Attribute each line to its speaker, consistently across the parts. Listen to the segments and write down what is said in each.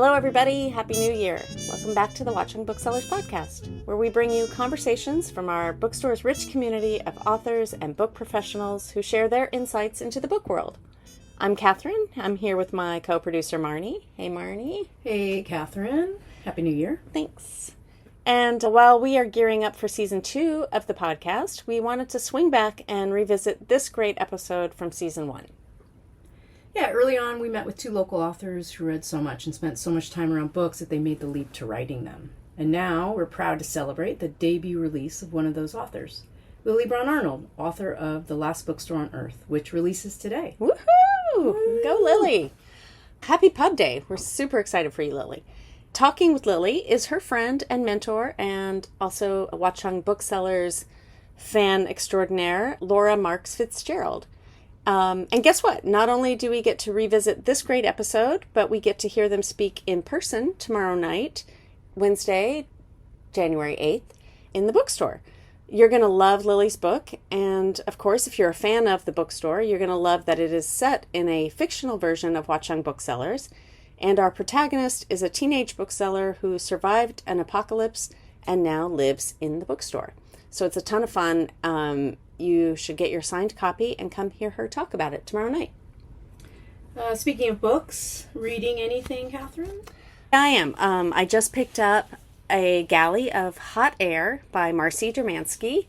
Speaker 1: Hello, everybody. Happy New Year. Welcome back to the Watchung Booksellers podcast, where we bring you conversations from our bookstore's rich community of authors and book professionals who share their insights into the book world. I'm Kathryn. I'm here with my co-producer, Marnie. Hey, Marnie.
Speaker 2: Hey, Kathryn. Happy New Year.
Speaker 1: Thanks. And while we are gearing up for season 2 of the podcast, we wanted to swing back and revisit this great episode from season 1.
Speaker 2: Yeah, early on we met with two local authors who read so much and spent so much time around books that they made the leap to writing them. And now we're proud to celebrate the debut release of one of those authors, Lily Braun-Arnold, author of The Last Bookstore on Earth, which releases today.
Speaker 1: Woohoo! Woo! Go Lily! Happy Pub Day. We're super excited for you, Lily. Talking with Lily is her friend and mentor and also a Watchung Booksellers fan extraordinaire, Laura Marx Fitzgerald. And guess what? Not only do we get to revisit this great episode, but we get to hear them speak in person tomorrow night, Wednesday, January 8th, in the bookstore. You're going to love Lily's book, and of course, if you're a fan of the bookstore, you're going to love that it is set in a fictional version of Watchung Booksellers, and our protagonist is a teenage bookseller who survived an apocalypse and now lives in the bookstore. So it's a ton of fun. You should get your signed copy and come hear her talk about it tomorrow night.
Speaker 2: Speaking of books, reading anything, Kathryn?
Speaker 1: I am. I just picked up a galley of Hot Air by Marcy Dermansky,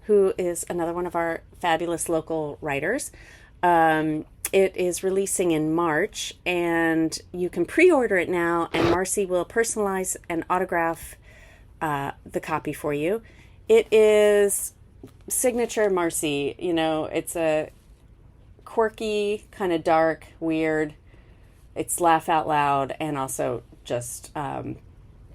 Speaker 1: who is another one of our fabulous local writers. It is releasing in March, and you can pre-order it now, and Marcy will personalize and autograph the copy for you. It is signature Marcy. You know, it's a quirky, kind of dark, weird. It's laugh out loud, and also just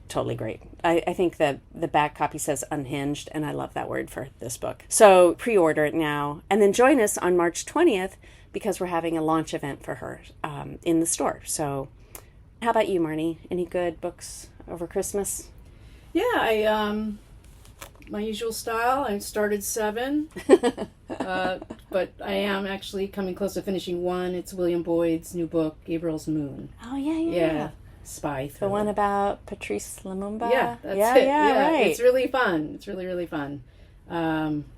Speaker 1: totally great. I think that the back copy says unhinged, and I love that word for this book. So pre-order it now, and then join us on March 20th because we're having a launch event for her in the store. So how about you, Marnie? Any good books over Christmas?
Speaker 2: Yeah, my usual style. I started 7, but I am actually coming close to finishing 1. It's William Boyd's new book, Gabriel's Moon.
Speaker 1: Oh, yeah.
Speaker 2: Spy thriller.
Speaker 1: The one about Patrice Lumumba?
Speaker 2: Yeah, that's it. Yeah,
Speaker 1: right.
Speaker 2: It's really fun. It's really, really fun.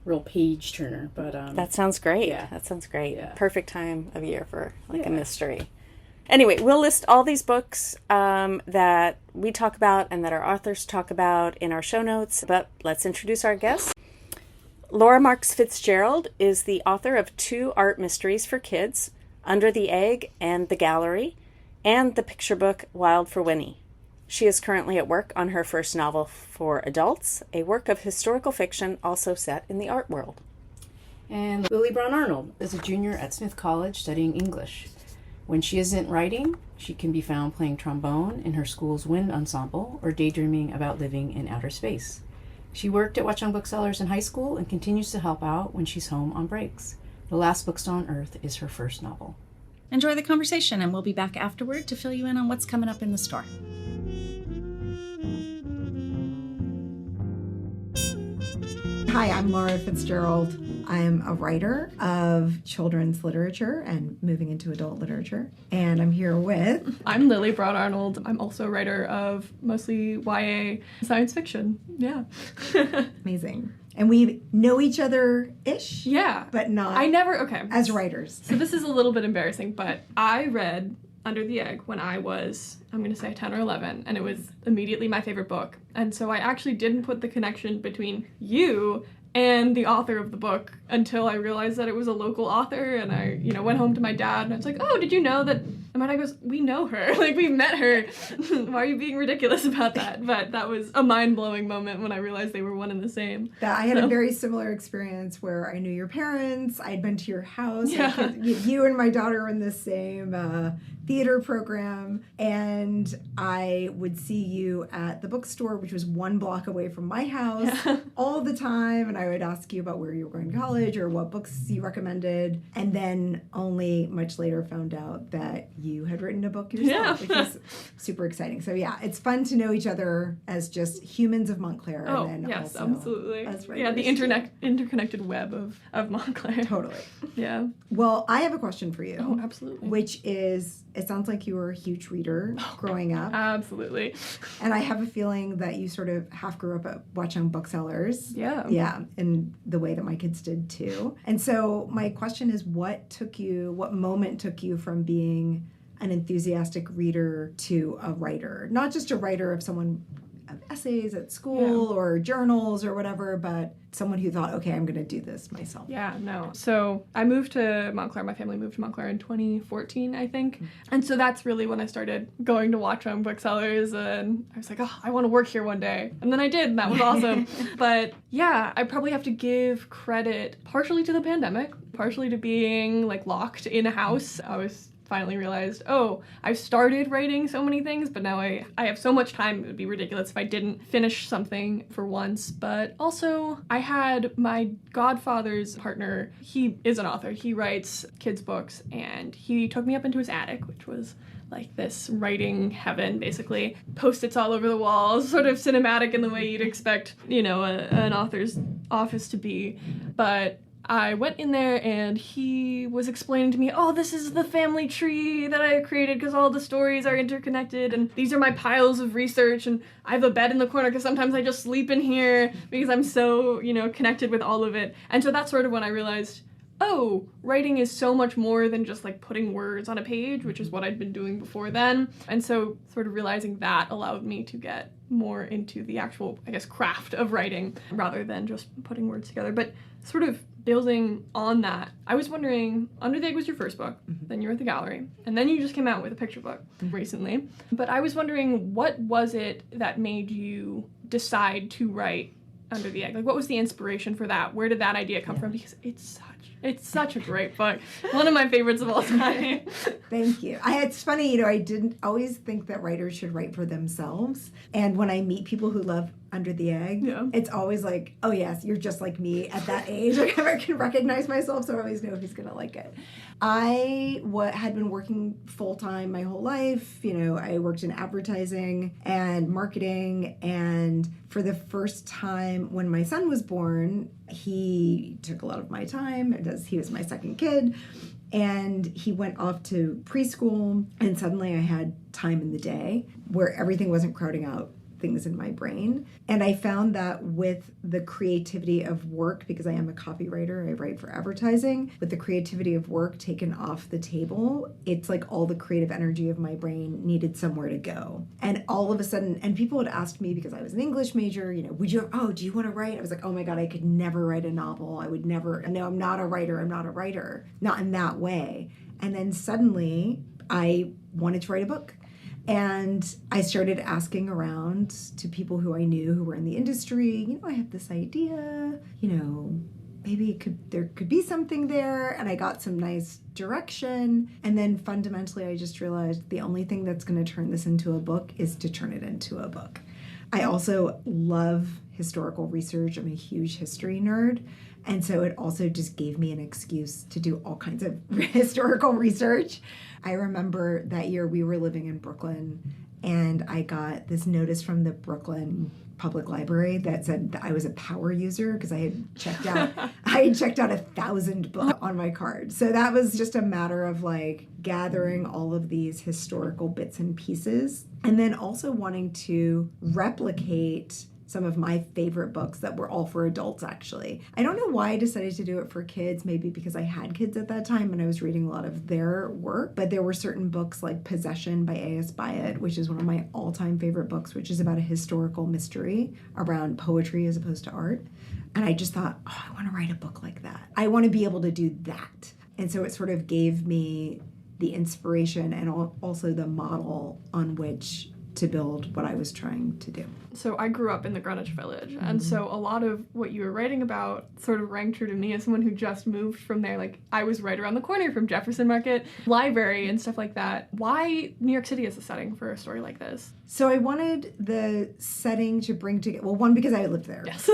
Speaker 2: Real page turner, but
Speaker 1: that sounds great.
Speaker 2: Yeah.
Speaker 1: That sounds great.
Speaker 2: Yeah.
Speaker 1: Perfect time of year for a mystery. Anyway, we'll list all these books that we talk about and that our authors talk about in our show notes, but let's introduce our guests. Laura Marx Fitzgerald is the author of 2 art mysteries for kids, Under the Egg and The Gallery, and the picture book Wild for Winnie. She is currently at work on her first novel for adults, a work of historical fiction also set in the art world.
Speaker 2: And Lily Braun-Arnold is a junior at Smith College studying English. When she isn't writing, she can be found playing trombone in her school's wind ensemble or daydreaming about living in outer space. She worked at Watchung Booksellers in high school and continues to help out when she's home on breaks. The Last Bookstore on Earth is her first novel.
Speaker 3: Enjoy the conversation, and we'll be back afterward to fill you in on what's coming up in the store.
Speaker 4: Hi, I'm Laura Fitzgerald. I'm a writer of children's literature and moving into adult literature. And I'm here with...
Speaker 5: I'm Lily Braun-Arnold. I'm also a writer of mostly YA science fiction. Yeah.
Speaker 4: Amazing. And we know each other-ish?
Speaker 5: Yeah.
Speaker 4: But not
Speaker 5: okay.
Speaker 4: As writers.
Speaker 5: So this is a little bit embarrassing, but I read Under the Egg when I was, I'm going to say 10 or 11, and it was immediately my favorite book. And so I actually didn't put the connection between you and the author of the book until I realized that it was a local author, and I, went home to my dad, and I was like, oh, did you know that? And my dad goes, we know her. We met her. Why are you being ridiculous about that? But that was a mind-blowing moment when I realized they were one and the same.
Speaker 4: I had a very similar experience where I knew your parents. I'd been to your house.
Speaker 5: Yeah.
Speaker 4: You and my daughter were in the same theater program, and I would see you at the bookstore, which was 1 block away from my house, all the time, and I would ask you about where you were going to college or what books you recommended, and then only much later found out that you had written a book yourself, which is super exciting. So yeah, it's fun to know each other as just humans of Montclair.
Speaker 5: Oh,
Speaker 4: and then
Speaker 5: yes,
Speaker 4: also
Speaker 5: absolutely.
Speaker 4: As writers.
Speaker 5: Yeah, the interconnected web of Montclair.
Speaker 4: Totally.
Speaker 5: Yeah.
Speaker 4: Well, I have a question for you.
Speaker 5: Oh, absolutely.
Speaker 4: Which is, It sounds like you were a huge reader growing up.
Speaker 5: Absolutely.
Speaker 4: And I have a feeling that you sort of half grew up at Watchung Booksellers.
Speaker 5: Yeah.
Speaker 4: Yeah, in the way that my kids did too. And so my question is, what moment took you from being an enthusiastic reader to a writer? Not just a writer of essays at school or journals or whatever, but someone who thought, okay, I'm going to do this myself.
Speaker 5: Yeah, no. So I moved to Montclair. My family moved to Montclair in 2014, I think. And so that's really when I started going to Watchung Booksellers, and I was like, oh, I want to work here one day. And then I did, and that was awesome. But yeah, I probably have to give credit partially to the pandemic, partially to being like locked in a house. I was finally realized, oh, I've started writing so many things, but now I have so much time, it would be ridiculous if I didn't finish something for once. But also, I had my godfather's partner, he is an author, he writes kids' books, and he took me up into his attic, which was like this writing heaven, basically. Post-its all over the walls, sort of cinematic in the way you'd expect, an author's office to be. But I went in there and he was explaining to me, oh, this is the family tree that I created because all the stories are interconnected, and these are my piles of research, and I have a bed in the corner because sometimes I just sleep in here because I'm so, connected with all of it. And so that's sort of when I realized, oh, writing is so much more than just like putting words on a page, which is what I'd been doing before then. And so sort of realizing that allowed me to get more into the actual, craft of writing rather than just putting words together. But sort of building on that, I was wondering, Under the Egg was your first book, then you were at the gallery, and then you just came out with a picture book recently. But I was wondering, what was it that made you decide to write Under the Egg? Like, what was the inspiration for that? Where did that idea come from? Because it's such a great book. One of my favorites of all time.
Speaker 4: Thank you. It's funny, I didn't always think that writers should write for themselves. And when I meet people who love Under the Egg, it's always like, oh yes, you're just like me at that age. Like, I can recognize myself, so I always know who's going to like it. I had been working full-time my whole life. I worked in advertising and marketing, and for the first time when my son was born, he took a lot of my time, as he was my second kid, and he went off to preschool, and suddenly I had time in the day where everything wasn't crowding out things in my brain. And I found that with the creativity of work, because I am a copywriter, I write for advertising, with the creativity of work taken off the table, it's like all the creative energy of my brain needed somewhere to go. And all of a sudden, and people would ask me, because I was an English major, do you want to write? I was like, oh my God, I could never write a novel. I would never, no, I'm not a writer, not in that way. And then suddenly I wanted to write a book. And I started asking around to people who I knew who were in the industry, I have this idea, maybe there could be something there. And I got some nice direction. And then fundamentally, I just realized the only thing that's going to turn this into a book is to turn it into a book. I also love historical research. I'm a huge history nerd. And so it also just gave me an excuse to do all kinds of historical research. I remember that year we were living in Brooklyn, and I got this notice from the Brooklyn Public Library that said that I was a power user because I had checked out 1,000 books on my card. So that was just a matter of like gathering all of these historical bits and pieces, and then also wanting to replicate some of my favorite books that were all for adults, actually. I don't know why I decided to do it for kids, maybe because I had kids at that time and I was reading a lot of their work, but there were certain books like Possession by A.S. Byatt, which is one of my all-time favorite books, which is about a historical mystery around poetry as opposed to art. And I just thought, oh, I want to write a book like that. I want to be able to do that. And so it sort of gave me the inspiration and also the model on which to build what I was trying to do.
Speaker 5: So I grew up in the Greenwich Village, and so a lot of what you were writing about sort of rang true to me as someone who just moved from there. Like, I was right around the corner from Jefferson Market Library and stuff like that. Why New York City as a setting for a story like this?
Speaker 4: So I wanted the setting to bring together, well, one, because I lived there.
Speaker 5: Yes.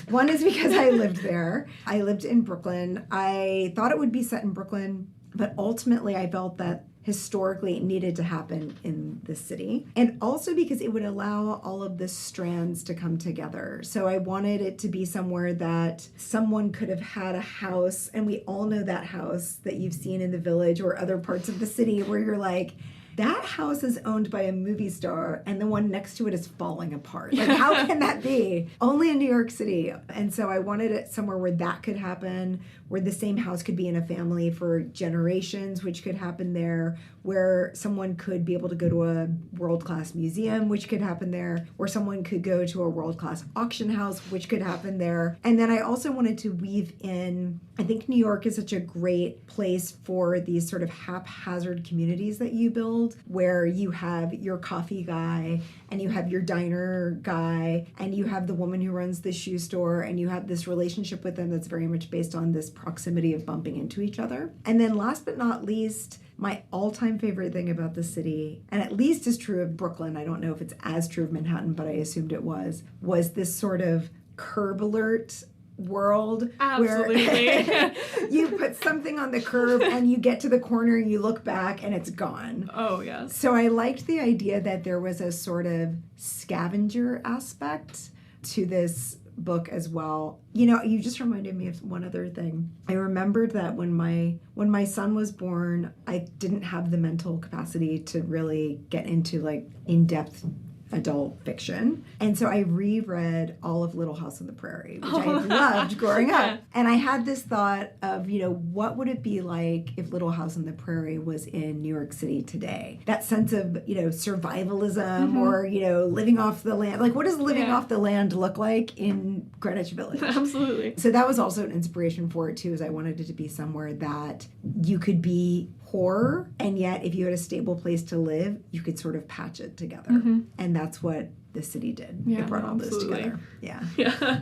Speaker 4: One is because I lived there. I lived in Brooklyn. I thought it would be set in Brooklyn, but ultimately I felt that historically needed to happen in the city. And also because it would allow all of the strands to come together. So I wanted it to be somewhere that someone could have had a house, and we all know that house that you've seen in the Village or other parts of the city where you're like, that house is owned by a movie star and the one next to it is falling apart. Like, how can that be? Only in New York City. And so I wanted it somewhere where that could happen, where the same house could be in a family for generations, which could happen there, where someone could be able to go to a world-class museum, which could happen there, where someone could go to a world-class auction house, which could happen there. And then I also wanted to weave in, I think New York is such a great place for these sort of haphazard communities that you build, where you have your coffee guy and you have your diner guy and you have the woman who runs the shoe store, and you have this relationship with them that's very much based on this proximity of bumping into each other. And then last but not least, my all-time favorite thing about the city, and at least is true of Brooklyn, I don't know if it's as true of Manhattan, but I assumed it was this sort of curb alert world.
Speaker 5: Absolutely.
Speaker 4: Where you put something on the curb and you get to the corner and you look back and it's gone.
Speaker 5: Oh, yes.
Speaker 4: So I liked the idea that there was a sort of scavenger aspect to this book as well. You know, you just reminded me of one other thing. I remembered that when my son was born, I didn't have the mental capacity to really get into like in-depth adult fiction. And so I reread all of Little House on the Prairie, which I had loved growing up. And I had this thought of, you know, what would it be like if Little House on the Prairie was in New York City today? That sense of, you know, survivalism or, you know, living off the land. Like, what does living off the land look like in Greenwich Village?
Speaker 5: Absolutely.
Speaker 4: So that was also an inspiration for it, too, is I wanted it to be somewhere that you could be poor, and yet if you had a stable place to live, you could sort of patch it together. And that's what the city did.
Speaker 5: Yeah,
Speaker 4: it brought all this
Speaker 5: absolutely.
Speaker 4: together. Yeah.
Speaker 5: Yeah.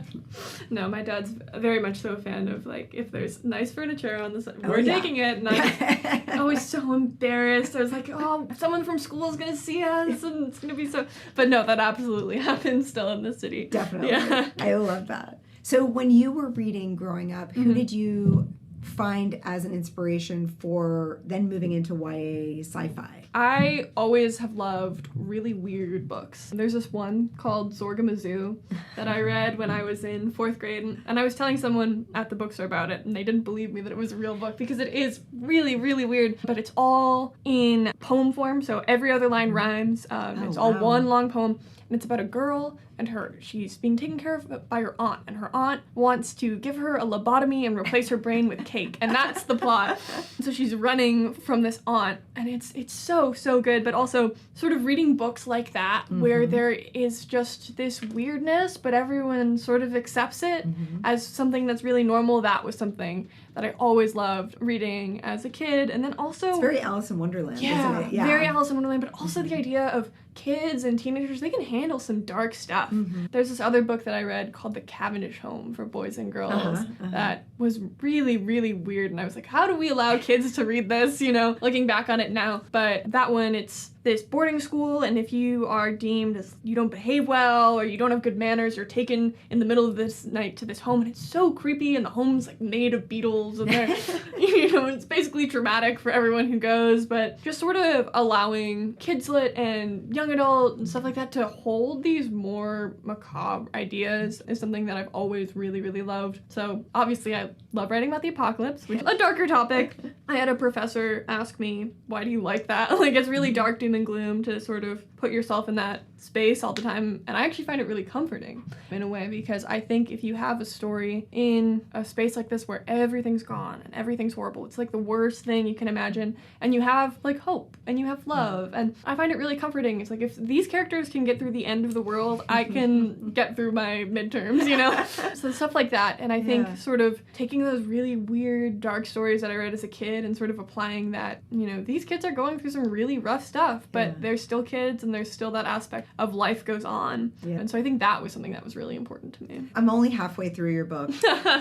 Speaker 5: No, my dad's very much so a fan of, like, if there's nice furniture on the side, we're
Speaker 4: yeah.
Speaker 5: taking it. And I'm always so embarrassed. I was like, oh, someone from school is going to see us and it's going to be so... But no, that absolutely happens still in the city.
Speaker 4: Definitely.
Speaker 5: Yeah.
Speaker 4: I love that. So when you were reading growing up, who did you find as an inspiration for then moving into YA sci-fi?
Speaker 5: I always have loved really weird books. There's this one called Zorgamazoo that I read when I was in 4th grade, and I was telling someone at the bookstore about it, and they didn't believe me that it was a real book because it is really, really weird, but it's all in poem form, so every other line rhymes. It's all one long poem, and it's about a girl and she's being taken care of by her aunt, and her aunt wants to give her a lobotomy and replace her brain with cake, and that's the plot. So she's running from this aunt, and it's so good, but also sort of reading books like that where there is just this weirdness, but everyone sort of accepts it as something that's really normal. That was something that I always loved reading as a kid, and then also...
Speaker 4: It's very Alice in Wonderland, isn't it? Yeah,
Speaker 5: very Alice in Wonderland, but also the idea of kids and teenagers, they can handle some dark stuff. There's this other book that I read called The Cavendish Home for Boys and Girls that was really, really weird, and I was like, how do we allow kids to read this, you know, looking back on it now? But that one, it's this boarding school, and if you are deemed as you don't behave well or you don't have good manners, you're taken in the middle of this night to this home, and it's so creepy, and the home's like made of beetles, and they're, you know, it's basically traumatic for everyone who goes, but just sort of allowing kids lit and young adult and stuff like that to hold these more macabre ideas is something that I've always really, really loved. So obviously I love writing about the apocalypse, which is a darker topic. I had a professor ask me, why do you like that? Like, it's really dark, doom and gloom to sort of put yourself in that space all the time, and I actually find it really comforting in a way, because I think if you have a story in a space like this where everything's gone and everything's horrible, it's like the worst thing you can imagine, and you have like hope and you have love, and I find it really comforting. It's like, if these characters can get through the end of the world, I can get through my midterms, you know? So stuff like that, and I think sort of taking those really weird dark stories that I read as a kid and sort of applying that, you know, these kids are going through some really rough stuff, but they're still kids, and there's still that aspect of life goes on. And so I think that was something that was really important to me.
Speaker 4: I'm only halfway through your book.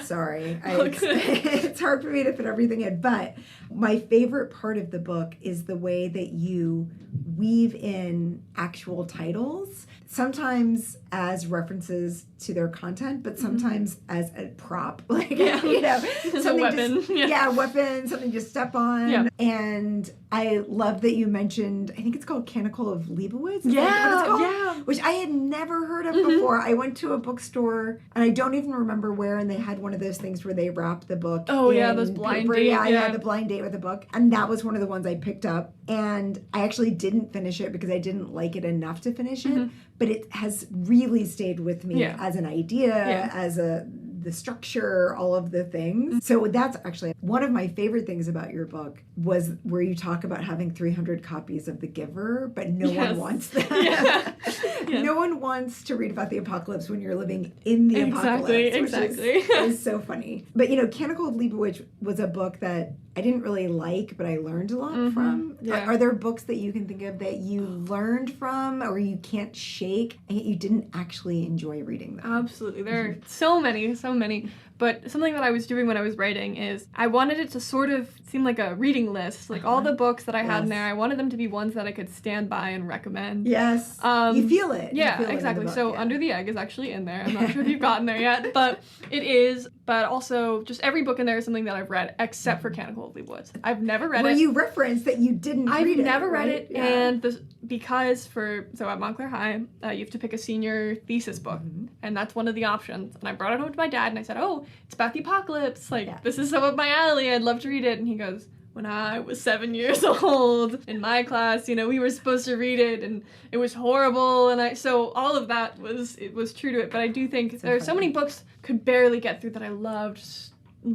Speaker 4: Sorry. It's hard for me to fit everything in, but my favorite part of the book is the way that you weave in actual titles sometimes as references to their content, but sometimes as a prop, like, you know,
Speaker 5: As a weapon.
Speaker 4: Weapon, something to step on.
Speaker 5: Yeah.
Speaker 4: And I love that you mentioned, I think it's called Canticle of Leibowitz. Is that what it's called?
Speaker 5: Yeah.
Speaker 4: Which I had never heard of before. I went to a bookstore, and I don't even remember where, and they had one of those things where they wrap the book
Speaker 5: Those blind
Speaker 4: paper.
Speaker 5: date.
Speaker 4: Yeah, the blind date with the book. And that was one of the ones I picked up. And I actually didn't finish it because I didn't like it enough to finish it. But it has really stayed with me as an idea, as the structure, all of the things. So that's actually one of my favorite things about your book was where you talk about having 300 copies of The Giver, but no one wants that. No one wants to read about the apocalypse when you're living in the apocalypse.
Speaker 5: Exactly.
Speaker 4: Which is so funny. But, you know, Canticle of Leibowitz was a book that I didn't really like, but I learned a lot from.
Speaker 5: Yeah.
Speaker 4: Are there books that you can think of that you learned from or you can't shake and yet you didn't actually enjoy reading them?
Speaker 5: Absolutely. There are so many. But something that I was doing when I was writing is I wanted it to sort of seem like a reading list. Like all the books that I had in there, I wanted them to be ones that I could stand by and recommend.
Speaker 4: Yes. You feel it.
Speaker 5: Yeah,
Speaker 4: You feel
Speaker 5: exactly.
Speaker 4: It in the
Speaker 5: So
Speaker 4: book,
Speaker 5: Under the Egg is actually in there. I'm not sure if you've gotten there yet, but it is. But also, just every book in there is something that I've read, except for Canticle of Leibowitz. I've never read it.
Speaker 4: Where you referenced that you didn't read it.
Speaker 5: I've never read
Speaker 4: right?
Speaker 5: it,
Speaker 4: Yeah.
Speaker 5: and because at Montclair High, you have to pick a senior thesis book, and that's one of the options. And I brought it home to my dad, and I said, "Oh, it's about the apocalypse. Like, this is so up my alley. I'd love to read it." And he goes, "When I was 7 years old, in my class, you know, we were supposed to read it, and it was horrible." And so all of that was true to it. But I do think there are so many books could barely get through that I loved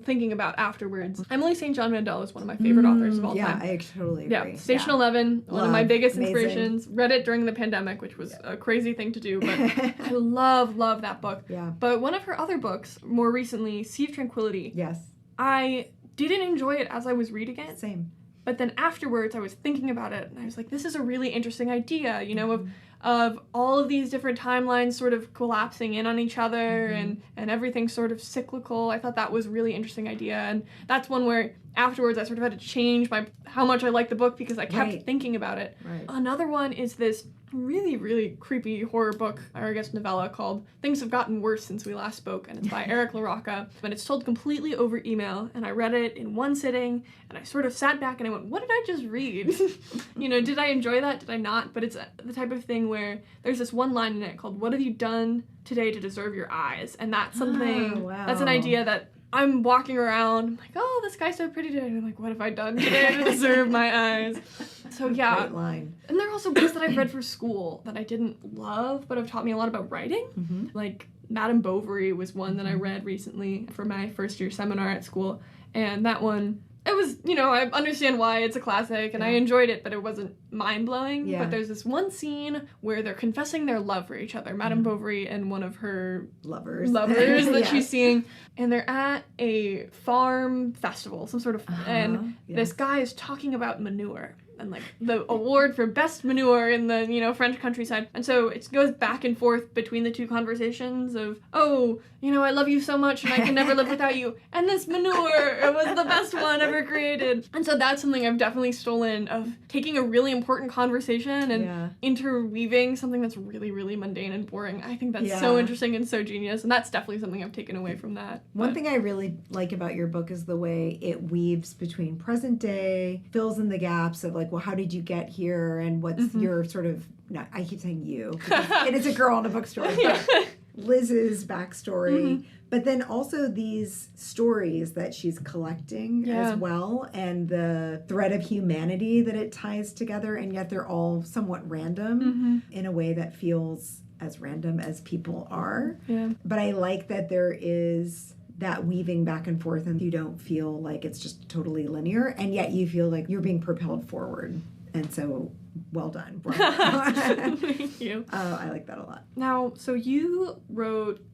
Speaker 5: thinking about afterwards. Emily St. John Mandel is one of my favorite authors of all time.
Speaker 4: Yeah, I totally agree.
Speaker 5: Yeah, Station 11, one of my biggest
Speaker 4: Amazing.
Speaker 5: inspirations. Read it during the pandemic, which was a crazy thing to do, but I love that book.
Speaker 4: Yeah.
Speaker 5: But one of her other books, more recently, Sea of Tranquility,
Speaker 4: Yes.
Speaker 5: I didn't enjoy it as I was reading it.
Speaker 4: Same.
Speaker 5: But then afterwards, I was thinking about it, and I was like, this is a really interesting idea, you know, of all of these different timelines sort of collapsing in on each other and everything sort of cyclical. I thought that was a really interesting idea, and that's one where afterwards I sort of had to change how much I liked the book because I kept thinking about it.
Speaker 4: Right.
Speaker 5: Another one is this really, really creepy horror book, or I guess novella, called Things Have Gotten Worse Since We Last Spoke, and it's by Eric LaRocca, but it's told completely over email, and I read it in one sitting, and I sort of sat back and I went, what did I just read? You know, did I enjoy that? Did I not? But it's the type of thing where there's this one line in it called, "What have you done today to deserve your eyes?" And that's something, that's an idea that I'm walking around, I'm like, oh, this guy's so pretty today. And I'm like, what have I done today to deserve my eyes? So yeah.
Speaker 4: Great line.
Speaker 5: And there are also books that I've read for school that I didn't love, but have taught me a lot about writing. Like Madame Bovary was one that I read recently for my first year seminar at school. And that one, it was, you know, I understand why it's a classic and I enjoyed it, but it wasn't mind-blowing.
Speaker 4: Yeah.
Speaker 5: But there's this one scene where they're confessing their love for each other, Madame Bovary and one of her
Speaker 4: Lovers
Speaker 5: that she's seeing, and they're at a farm festival, some sort of, and this guy is talking about manure. And like the award for best manure in the, you know, French countryside. And so it goes back and forth between the two conversations of, oh, you know, I love you so much and I can never live without you. And this manure, it was the best one ever created. And so that's something I've definitely stolen, of taking a really important conversation and interweaving something that's really, really mundane and boring. I think that's so interesting and so genius. And that's definitely something I've taken away from that.
Speaker 4: One thing I really like about your book is the way it weaves between present day, fills in the gaps of like, well, how did you get here, and what's your sort of, no, I keep saying you, because it is a girl in a bookstore, but Liz's backstory, but then also these stories that she's collecting as well, and the thread of humanity that it ties together, and yet they're all somewhat random in a way that feels as random as people are. Yeah. But I like that there is that weaving back and forth, and you don't feel like it's just totally linear, and yet you feel like you're being propelled forward. And so, well done.
Speaker 5: Thank you.
Speaker 4: I like that a lot.
Speaker 5: Now, so you wrote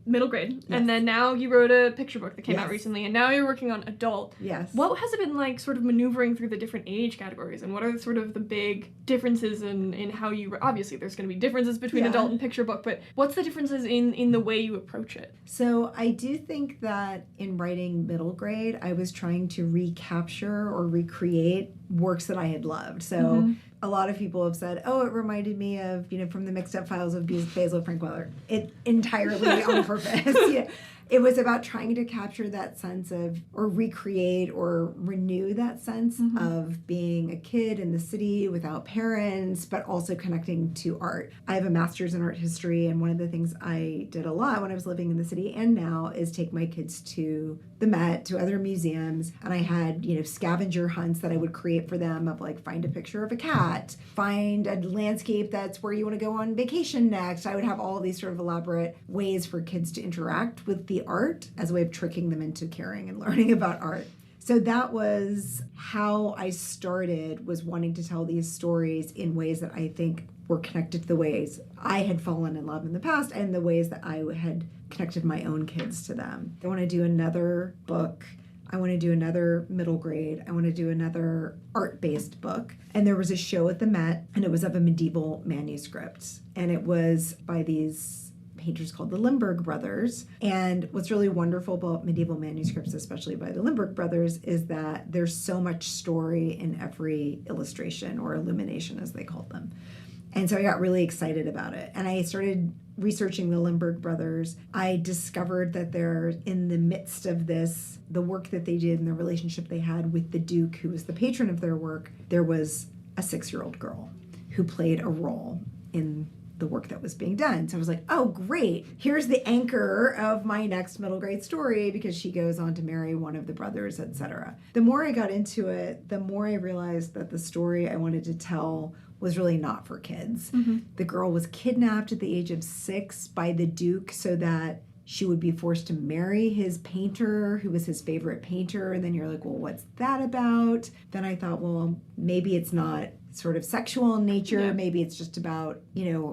Speaker 5: middle grade, and then now you wrote a picture book that came out recently, and now you're working on adult.
Speaker 4: Yes.
Speaker 5: What has it been like sort of maneuvering through the different age categories, and what are sort of the big differences in how you, obviously there's going to be differences between adult and picture book, but what's the differences in the way you approach it?
Speaker 4: So I do think that in writing middle grade, I was trying to recapture or recreate works that I had loved. So a lot of people have said, oh, it reminded me of, from the Mixed Up Files of Basil Frank Weller. It entirely on purpose. Yeah. It was about trying to capture that sense of, or recreate or renew that sense of being a kid in the city without parents, but also connecting to art. I have a master's in art history, and one of the things I did a lot when I was living in the city and now is take my kids to the Met, to other museums, and I had, scavenger hunts that I would create for them of like, find a picture of a cat, find a landscape that's where you want to go on vacation next. I would have all these sort of elaborate ways for kids to interact with the art as a way of tricking them into caring and learning about art. So that was how I started, was wanting to tell these stories in ways that I think were connected to the ways I had fallen in love in the past and the ways that I had connected my own kids to them. I want to do another book. I want to do another middle grade. I want to do another art-based book. And there was a show at the Met, and it was of a medieval manuscript. And it was by these painters called the Limburg brothers. And what's really wonderful about medieval manuscripts, especially by the Limburg brothers, is that there's so much story in every illustration, or illumination as they called them. And so I got really excited about it. And I started researching the Limburg brothers. I discovered that they're in the midst of this, the work that they did and the relationship they had with the Duke, who was the patron of their work. There was a 6-year-old girl who played a role in the work that was being done. So I was like, oh, great. Here's the anchor of my next middle grade story, because she goes on to marry one of the brothers, etc. The more I got into it, the more I realized that the story I wanted to tell was really not for kids. The girl was kidnapped at the age of 6 by the Duke so that she would be forced to marry his painter, who was his favorite painter. And then you're like, well, what's that about? Then I thought, well, maybe it's not sort of sexual in nature. Yeah. Maybe it's just about,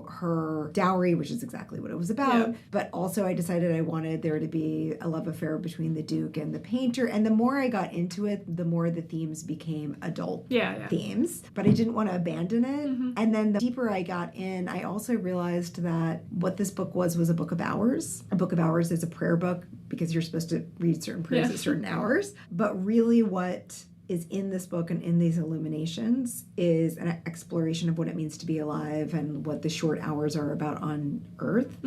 Speaker 4: her dowry, which is exactly what it was about. Yeah. But also I decided I wanted there to be a love affair between the Duke and the painter. And the more I got into it, the more the themes became adult themes. But I didn't want to abandon it. And then the deeper I got in, I also realized that what this book was a book of hours. A book of hours is a prayer book, because you're supposed to read certain prayers at certain hours. But really what is in this book and in these illuminations is an exploration of what it means to be alive and what the short hours are about on Earth,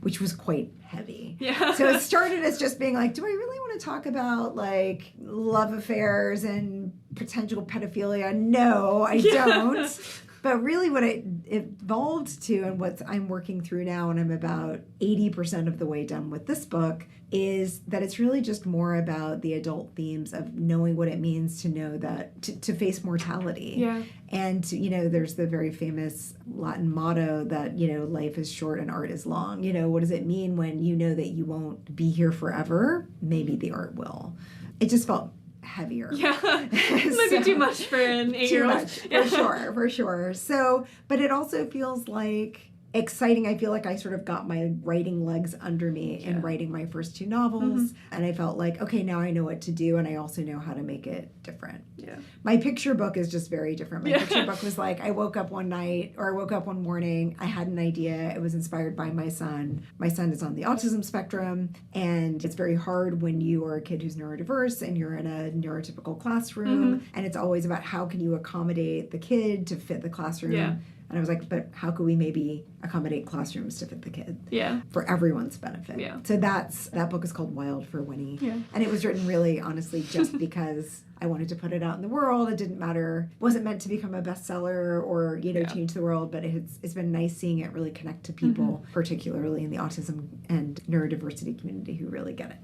Speaker 4: which was quite heavy. Yeah. So it started as just being like, do I really want to talk about like love affairs and potential pedophilia? No, I don't. But really what it evolved to, and what I'm working through now, and I'm about 80% of the way done with this book, is that it's really just more about the adult themes of knowing what it means to know that, to face mortality. Yeah. And, there's the very famous Latin motto that, life is short and art is long. What does it mean when you know that you won't be here forever? Maybe the art will. It just felt heavier. Yeah.
Speaker 5: Maybe too much for an 8-year-old.
Speaker 4: Too much, for sure. So, but it also feels like exciting. I feel like I sort of got my writing legs under me in writing my first 2 novels. And I felt like, okay, now I know what to do, and I also know how to make it different. Yeah. My picture book is just very different. My picture book was like, I woke up one morning, I had an idea. It was inspired by my son. My son is on the autism spectrum, and it's very hard when you are a kid who's neurodiverse and you're in a neurotypical classroom, and it's always about how can you accommodate the kid to fit the classroom. Yeah. And I was like, but how could we maybe accommodate classrooms to fit the kid? Yeah. For everyone's benefit. Yeah. So that book is called Wild for Winnie. Yeah. And it was written really, honestly, just because I wanted to put it out in the world. It didn't matter. It wasn't meant to become a bestseller or, change the world, but it's been nice seeing it really connect to people, particularly in the autism and neurodiversity community, who really get it.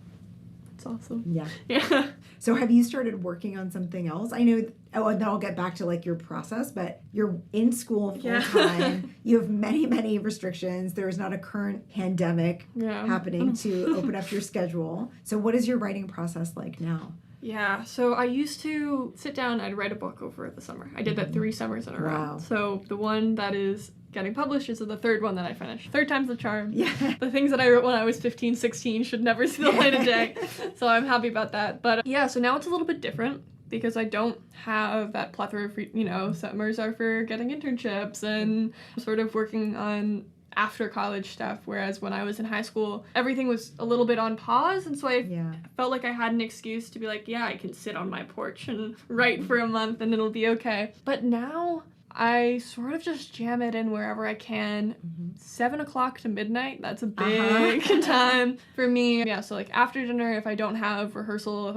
Speaker 5: That's awesome.
Speaker 4: Yeah. Yeah. So have you started working on something else? I know, and then I'll get back to like your process, but you're in school full time. You have many, many restrictions. There is not a current pandemic happening to open up your schedule. So what is your writing process like now?
Speaker 5: Yeah, so I used to sit down, I'd write a book over the summer. I did that 3 summers in a row. Wow. So the one that is getting published is the third one that I finished. 3rd time's the charm. Yeah. The things that I wrote when I was 15, 16 should never see the light of day. So I'm happy about that. But so now it's a little bit different, because I don't have that plethora of, summers are for getting internships and sort of working on after college stuff, whereas when I was in high school, everything was a little bit on pause, and so I felt like I had an excuse to be like, I can sit on my porch and write for a month and it'll be okay. But now I sort of just jam it in wherever I can. 7 o'clock to midnight, that's a big time for me. Yeah, so like after dinner, if I don't have rehearsal,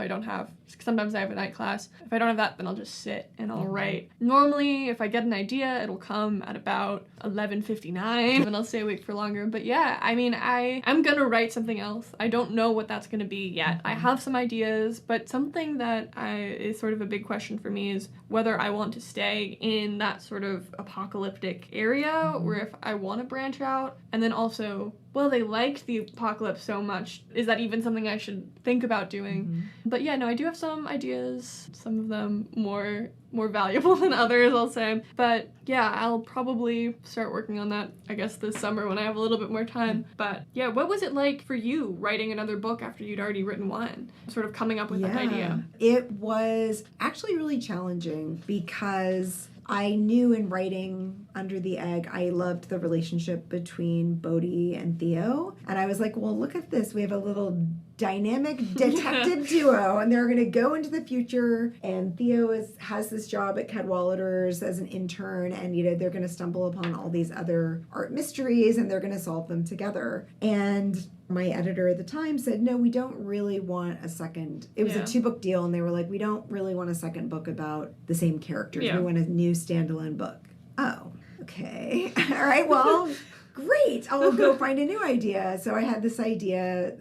Speaker 5: sometimes I have a night class. If I don't have that, then I'll just sit and I'll write. Normally, if I get an idea, it'll come at about 11:59, and I'll stay awake for longer. But yeah, I mean, I'm gonna write something else. I don't know what that's gonna be yet. I have some ideas, but something that is sort of a big question for me is whether I want to stay in that sort of apocalyptic area, or if I want to branch out. And then also, well, they liked the apocalypse so much. Is that even something I should think about doing? But yeah, no, I do have some ideas. Some of them more valuable than others, I'll say. But yeah, I'll probably start working on that, I guess, this summer when I have a little bit more time. But yeah, what was it like for you writing another book after you'd already written one? Sort of coming up with that idea.
Speaker 4: It was actually really challenging because I knew in writing Under the Egg, I loved the relationship between Bodhi and Theo. And I was like, well, look at this. We have a little dynamic detective duo, and they're going to go into the future. And Theo has this job at Cadwallader's as an intern, and they're going to stumble upon all these other art mysteries, and they're going to solve them together. And my editor at the time said, no, we don't really want a second. It was a 2-book deal, and they were like, we don't really want a second book about the same characters. We want a new standalone book. Oh, okay. All right, well, great. I'll go find a new idea. So I had this idea.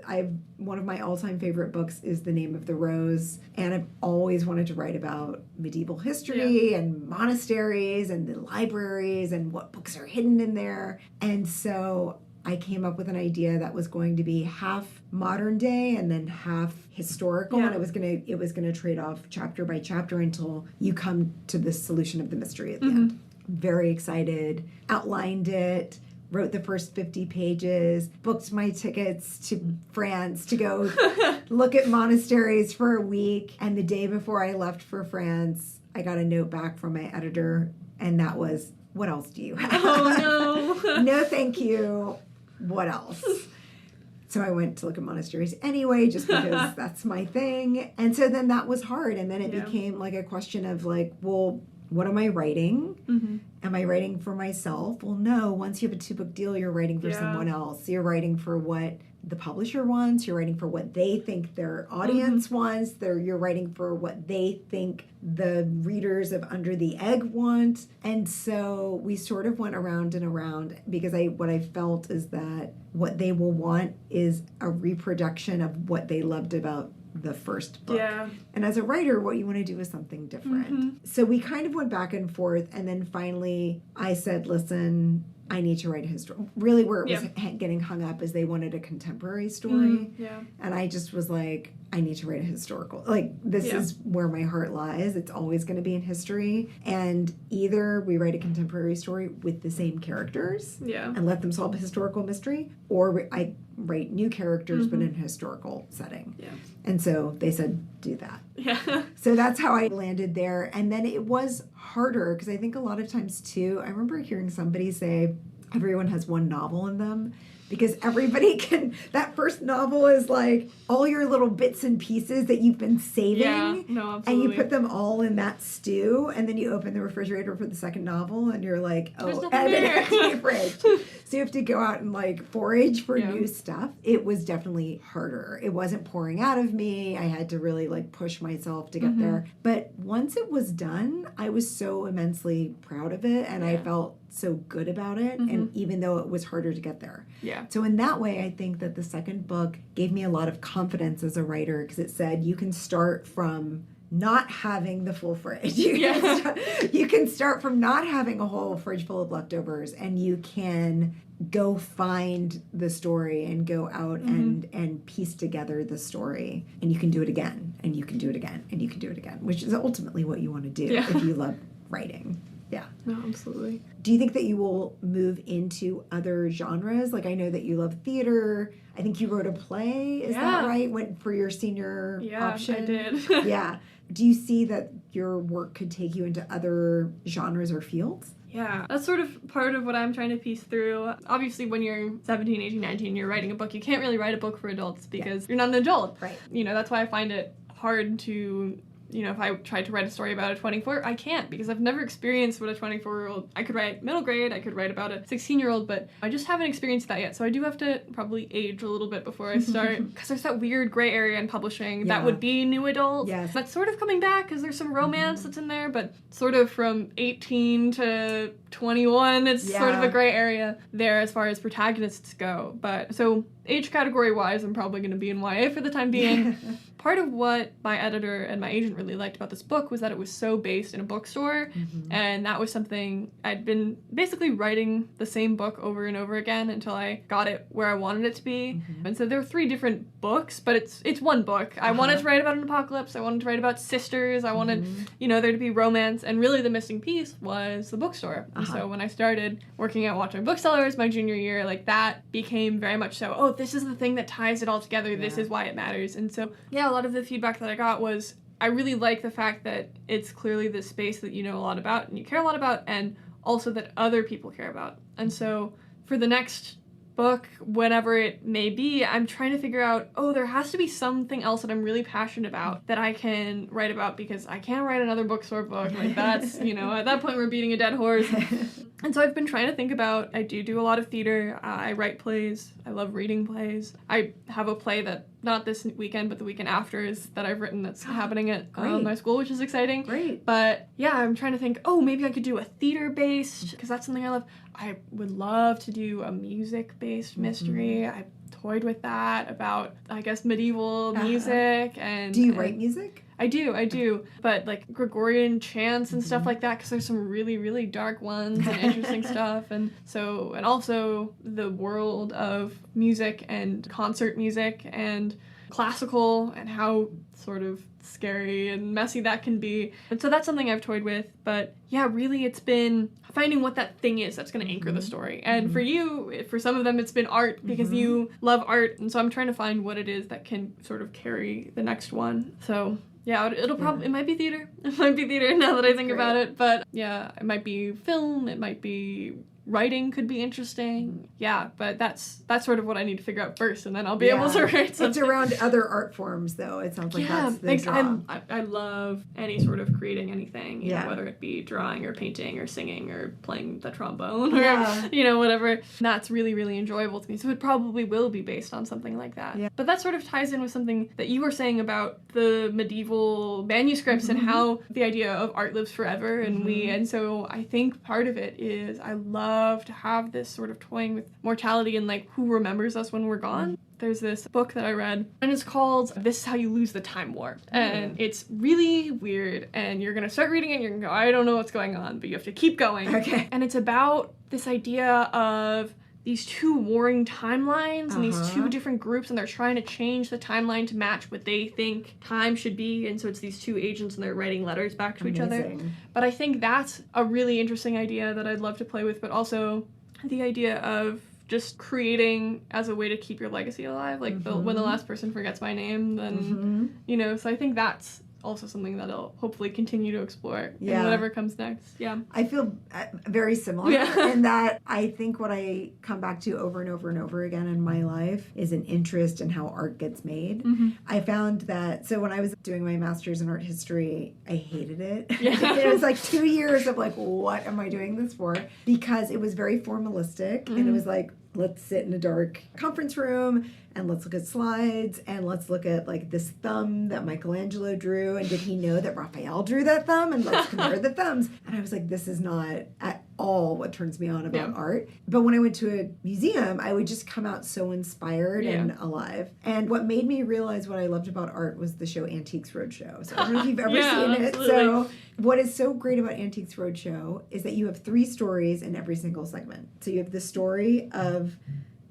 Speaker 4: One of my all-time favorite books is The Name of the Rose, and I've always wanted to write about medieval history and monasteries and the libraries and what books are hidden in there. And so I came up with an idea that was going to be half modern day and then half historical, and it was gonna trade off chapter by chapter until you come to the solution of the mystery at the end. Very excited, outlined it, wrote the first 50 pages, booked my tickets to France to go look at monasteries for a week, and the day before I left for France, I got a note back from my editor, and that was, what else do you have?
Speaker 5: Oh, no.
Speaker 4: No, thank you. What else? So I went to look at monasteries anyway, just because that's my thing. And so then that was hard. And then it became like a question of like, well, what am I writing? Am I writing for myself? Well, no. Once you have a 2-book deal, you're writing for someone else. You're writing for what the publisher wants. You're writing for what they think their audience wants. You're writing for what they think the readers of Under the Egg want. And so we sort of went around and around because what I felt is that what they will want is a reproduction of what they loved about the first book. And as a writer, what you want to do is something different. So we kind of went back and forth, and then finally I said, listen, I need to write a history. Really where it was getting hung up is they wanted a contemporary story. And I just was like, I need to write a historical. Like, this is where my heart lies. It's always going to be in history. And either we write a contemporary story with the same characters and let them solve a historical mystery, or I write new characters but in a historical setting. And so they said, do that. So that's how I landed there. And then it was harder because I think a lot of times too, I remember hearing somebody say everyone has one novel in them. Because everybody that first novel is like all your little bits and pieces that you've been saving.
Speaker 5: Absolutely.
Speaker 4: And you put them all in that stew, and then you open the refrigerator for the second novel, and you're like, oh, and an empty fridge. So you have to go out and like forage for new stuff. It was definitely harder. It wasn't pouring out of me. I had to really like push myself to get there. But once it was done, I was so immensely proud of it, and I felt so good about it, and even though it was harder to get there. So in that way, I think that the second book gave me a lot of confidence as a writer, because it said you can start from not having the full fridge. You can start from not having a whole fridge full of leftovers, and you can go find the story and go out and piece together the story, and you can do it again, and you can do it again, and you can do it again, which is ultimately what you want to do if you love writing.
Speaker 5: No, absolutely.
Speaker 4: Do you think that you will move into other genres? Like, I know that you love theater. I think you wrote a play. Is that right? Went for your senior option?
Speaker 5: I did.
Speaker 4: Do you see that your work could take you into other genres or fields?
Speaker 5: Yeah, that's sort of part of what I'm trying to piece through. Obviously, when you're 17, 18, 19, you're writing a book, you can't really write a book for adults because you're not an adult.
Speaker 4: Right.
Speaker 5: You know, that's why I find it hard to if I tried to write a story about a 24, I can't, because I've never experienced what a 24-year-old, I could write middle grade, I could write about a 16-year-old, but I just haven't experienced that yet. So I do have to probably age a little bit before I start, because there's that weird gray area in publishing that would be new adult.
Speaker 4: Yes.
Speaker 5: That's sort of coming back, because there's some romance that's in there, but sort of from 18 to 21, it's sort of a gray area there as far as protagonists go. But so age category wise, I'm probably going to be in YA for the time being. Part of what my editor and my agent really liked about this book was that it was so based in a bookstore, and that was something I'd been basically writing the same book over and over again until I got it where I wanted it to be. And so there were 3 different books, but it's one book. I wanted to write about an apocalypse, I wanted to write about sisters, I wanted, there to be romance, and really the missing piece was the bookstore. And so when I started working at Watchung Booksellers my junior year, like, that became very much so, oh, this is the thing that ties it all together, this is why it matters. And so, a lot of the feedback that I got was, I really like the fact that it's clearly this space that you know a lot about and you care a lot about, and also that other people care about. And so for the next book, whenever it may be, I'm trying to figure out, there has to be something else that I'm really passionate about that I can write about, because I can't write another bookstore book. Like, that's, at that point we're beating a dead horse. And so I've been trying to think about, I do a lot of theater, I write plays, I love reading plays. I have a play that, not this weekend, but the weekend after, is that I've written that's happening at my school, which is exciting.
Speaker 4: Great.
Speaker 5: But yeah, I'm trying to think, maybe I could do a theater-based, because that's something I love. I would love to do a music-based mystery. I toyed with that, about, I guess, medieval music. And
Speaker 4: do you write music?
Speaker 5: I do, but like Gregorian chants and stuff like that, because there's some really, really dark ones and interesting stuff, and also the world of music and concert music and classical, and how sort of scary and messy that can be. And so that's something I've toyed with, but yeah, really it's been finding what that thing is that's going to anchor the story. And for you, for some of them, it's been art, because you love art, and so I'm trying to find what it is that can sort of carry the next one. So yeah, it'll probably, it might be theater. It might be theater now that I think about it. But yeah, it might be film. It might be writing, could be interesting. Yeah, but that's sort of what I need to figure out first, and then I'll be able to write something.
Speaker 4: It's around other art forms, though. It sounds like that's the draw.
Speaker 5: I love any sort of creating anything, you know, whether it be drawing or painting or singing or playing the trombone or, whatever. That's really, really enjoyable to me. So it probably will be based on something like that. Yeah. But that sort of ties in with something that you were saying about the medieval manuscripts and how the idea of art lives forever, and so I think part of it is I love to have this sort of toying with mortality and like who remembers us when we're gone. There's this book that I read, and it's called This Is How You Lose the Time War. And it's really weird, and you're gonna start reading it and you're gonna go, I don't know what's going on, but you have to keep going. Okay. And it's about this idea of these two warring timelines and these two different groups, and they're trying to change the timeline to match what they think time should be, and so it's these two agents and they're writing letters back to each other. But I think that's a really interesting idea that I'd love to play with, but also the idea of just creating as a way to keep your legacy alive, like when the last person forgets my name, then so I think that's also something that I'll hopefully continue to explore in whatever comes next.
Speaker 4: I feel very similar in that I think what I come back to over and over and over again in my life is an interest in how art gets made. I found that, so when I was doing my master's in art history, I hated it. It was like 2 years of like, what am I doing this for? Because it was very formalistic, and it was like, let's sit in a dark conference room and let's look at slides and let's look at like this thumb that Michelangelo drew, and did he know that Raphael drew that thumb, and let's compare the thumbs. And I was like, this is not at all what turns me on about art. But when I went to a museum, I would just come out so inspired and alive. And what made me realize what I loved about art was the show Antiques Roadshow. So I don't know if you've ever seen it. So what is so great about Antiques Roadshow is that you have 3 stories in every single segment. So you have the story of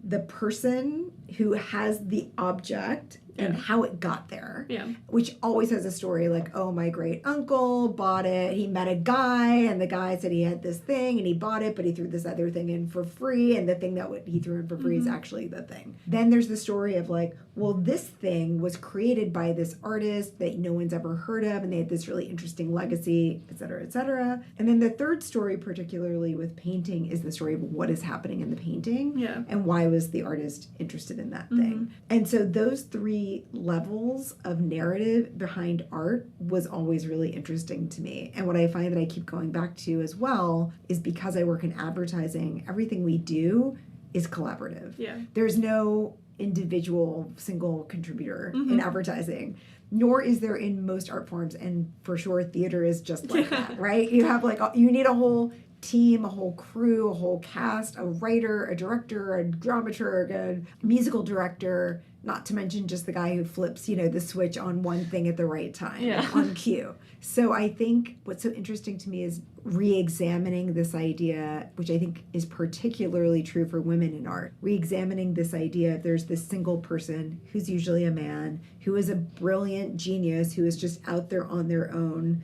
Speaker 4: the person who has the object and how it got there, which always has a story like, oh, my great uncle bought it, he met a guy, and the guy said he had this thing, and he bought it, but he threw this other thing in for free, and the thing that he threw in for free is actually the thing. Then there's the story of like, well, this thing was created by this artist that no one's ever heard of, and they had this really interesting legacy, et cetera, et cetera. And then the third story, particularly with painting, is the story of what is happening in the painting, and why was the artist interested in that thing. And so those 3 multi-levels of narrative behind art was always really interesting to me. And what I find that I keep going back to as well is because I work in advertising, everything we do is collaborative.
Speaker 5: Yeah.
Speaker 4: There's no individual single contributor in advertising, nor is there in most art forms. And for sure, theater is just like that, right? You have you need a whole team, a whole crew, a whole cast, a writer, a director, a dramaturg, a musical director, not to mention just the guy who flips, the switch on one thing at the right time on cue. So I think what's so interesting to me is re-examining this idea, which I think is particularly true for women in art, re-examining this idea of there's this single person who's usually a man, who is a brilliant genius, who is just out there on their own,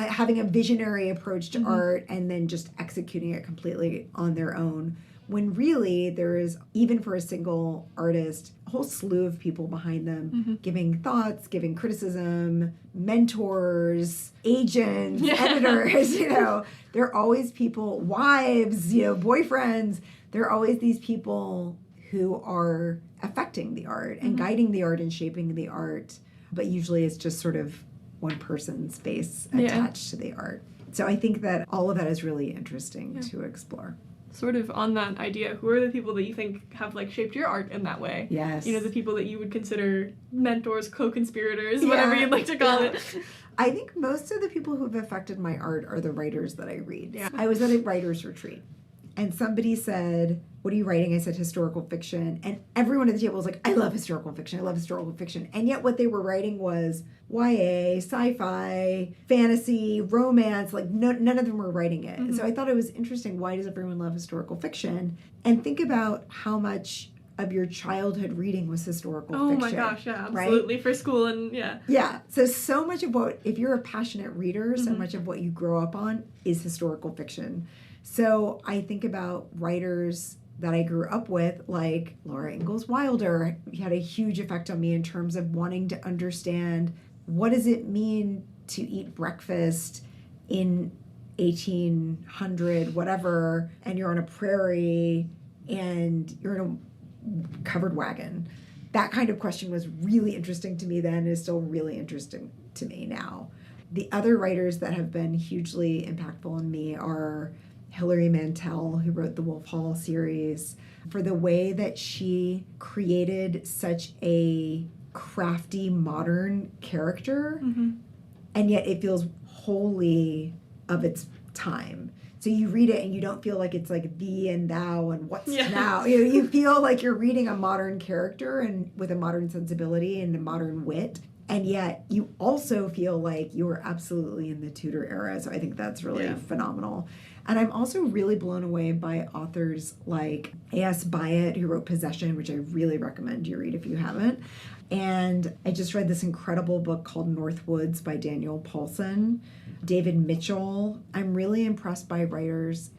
Speaker 4: having a visionary approach to art and then just executing it completely on their own. When really there is, even for a single artist, a whole slew of people behind them giving thoughts, giving criticism, mentors, agents, editors, there are always people, wives, boyfriends. There are always these people who are affecting the art and guiding the art and shaping the art. But usually it's just sort of one person's face attached to the art. So I think that all of that is really interesting to explore.
Speaker 5: Sort of on that idea, who are the people that you think have shaped your art in that way?
Speaker 4: Yes.
Speaker 5: The people that you would consider mentors, co-conspirators, whatever you'd like to call it.
Speaker 4: I think most of the people who have affected my art are the writers that I read. Yeah. I was at a writer's retreat and somebody said, "What are you writing?" I said, "Historical fiction." And everyone at the table was like, "I love historical fiction. I love historical fiction." And yet what they were writing was YA, sci-fi, fantasy, romance. None of them were writing it. So I thought it was interesting. Why does everyone love historical fiction? And think about how much of your childhood reading was historical fiction.
Speaker 5: Oh my gosh, yeah, absolutely. Right? For school and
Speaker 4: Yeah. So much of what, if you're a passionate reader, so much of what you grow up on is historical fiction. So I think about writers that I grew up with, like Laura Ingalls Wilder, had a huge effect on me in terms of wanting to understand what does it mean to eat breakfast in 1800, whatever, and you're on a prairie and you're in a covered wagon. That kind of question was really interesting to me then and is still really interesting to me now. The other writers that have been hugely impactful on me are Hilary Mantel, who wrote the Wolf Hall series, for the way that she created such a crafty, modern character, and yet it feels wholly of its time. So you read it and you don't feel like it's like thee and thou and what's now. You feel like you're reading a modern character and with a modern sensibility and a modern wit. And yet you also feel like you were absolutely in the Tudor era. So I think that's really phenomenal. And I'm also really blown away by authors like A.S. Byatt, who wrote Possession, which I really recommend you read if you haven't. And I just read this incredible book called North Woods by Daniel Paulson. David Mitchell. I'm really impressed by writers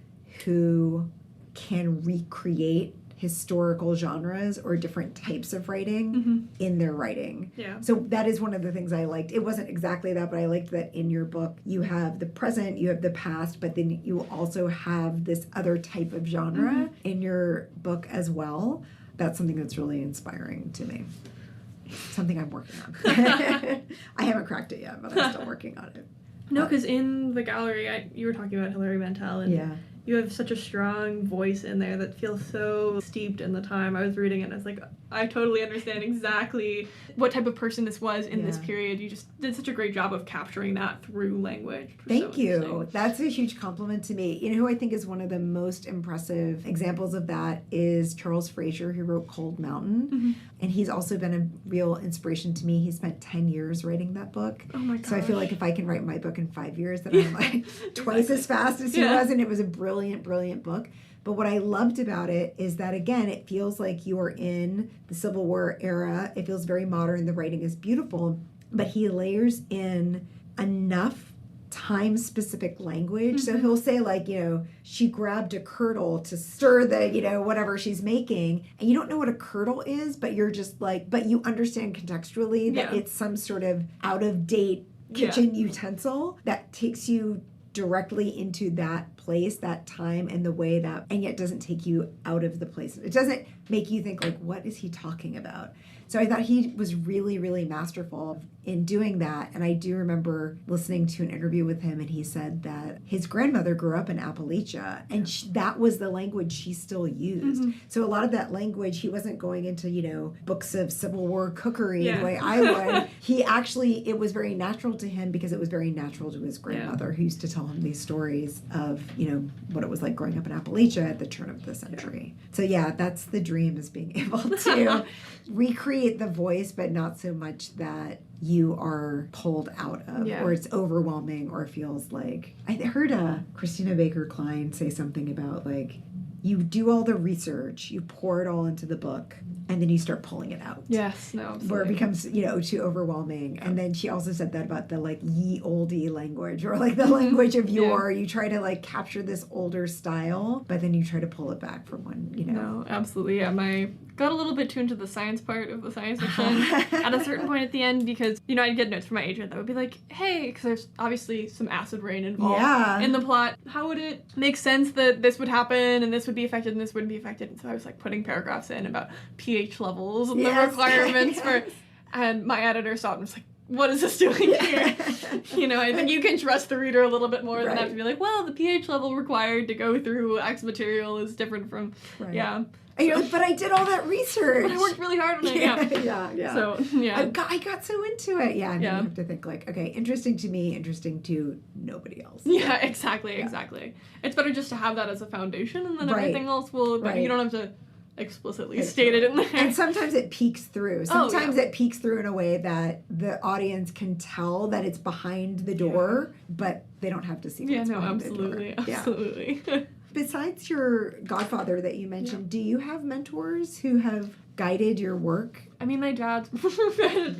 Speaker 4: who can recreate historical genres or different types of writing in their writing. Yeah. So that is one of the things I liked. It wasn't exactly that, but I liked that in your book you have the present, you have the past, but then you also have this other type of genre in your book as well. That's something that's really inspiring to me. Something I'm working on. I haven't cracked it yet, but I'm still working on it.
Speaker 5: No, because in the gallery, you were talking about Hilary Mantel, and you have such a strong voice in there that feels so steeped in the time. I was reading it, and I was like, I totally understand exactly what type of person this was in this period. You just did such a great job of capturing that through language.
Speaker 4: Thank you. That's a huge compliment to me. You know who I think is one of the most impressive examples of that is Charles Fraser, who wrote Cold Mountain. And he's also been a real inspiration to me. He spent 10 years writing that book. Oh my gosh. So I feel like if I can write my book in 5 years, then I'm like twice as fast as he was. And it was a brilliant, brilliant book. But what I loved about it is that, again, it feels like you are in the Civil War era. It feels very modern. The writing is beautiful. But he layers in enough time-specific language. So he'll say, like, she grabbed a curdle to stir the, whatever she's making. And you don't know what a curdle is, but you're just like, but you understand contextually that it's some sort of out-of-date kitchen utensil that takes you directly into that place, that time, and the way that, and yet doesn't take you out of the place. It doesn't make you think, like, what is he talking about? So I thought he was really, really masterful in doing that. And I do remember listening to an interview with him, and he said that his grandmother grew up in Appalachia, and that was the language she still used. So a lot of that language, he wasn't going into, books of Civil War cookery the way I would. He actually, it was very natural to him because it was very natural to his grandmother, who used to tell him these stories of, what it was like growing up in Appalachia at the turn of the century. So yeah, that's the dream, is being able to recreate the voice, but not so much that you are pulled out of, or it's overwhelming, or feels like... I heard Christina Baker Klein say something about, like, you do all the research, you pour it all into the book, and then you start pulling it out.
Speaker 5: Yes, no, absolutely.
Speaker 4: Where it becomes, too overwhelming. Yeah. And then she also said that about the, like, ye olde language, or, like, the language of yore. You try to, like, capture this older style, but then you try to pull it back from one,
Speaker 5: No, absolutely, yeah. Got a little bit too into the science part of the science fiction at a certain point at the end, because, I'd get notes from my agent that would be like, hey, because there's obviously some acid rain involved in the plot. How would it make sense that this would happen, and this would be affected, and this wouldn't be affected? And so I was, like, putting paragraphs in about pH levels and the requirements for... And my editor saw it and was like, what is this doing here? I think you can trust the reader a little bit more than have to be like, well, the pH level required to go through X material is different from...
Speaker 4: And you're like, but I did all that research.
Speaker 5: But I worked really hard on it.
Speaker 4: Yeah.
Speaker 5: So, yeah.
Speaker 4: I got so into it. Yeah, and then you have to think, like, okay, interesting to me, interesting to nobody else.
Speaker 5: Yeah, exactly. It's better just to have that as a foundation, and then everything else will... But you don't have to explicitly state it in there.
Speaker 4: And sometimes it peeks through. Sometimes it peeks through in a way that the audience can tell that it's behind the door, but they don't have to see what's behind the door.
Speaker 5: Absolutely.
Speaker 4: Besides your godfather that you mentioned, do you have mentors who have guided your work?
Speaker 5: I mean, my dad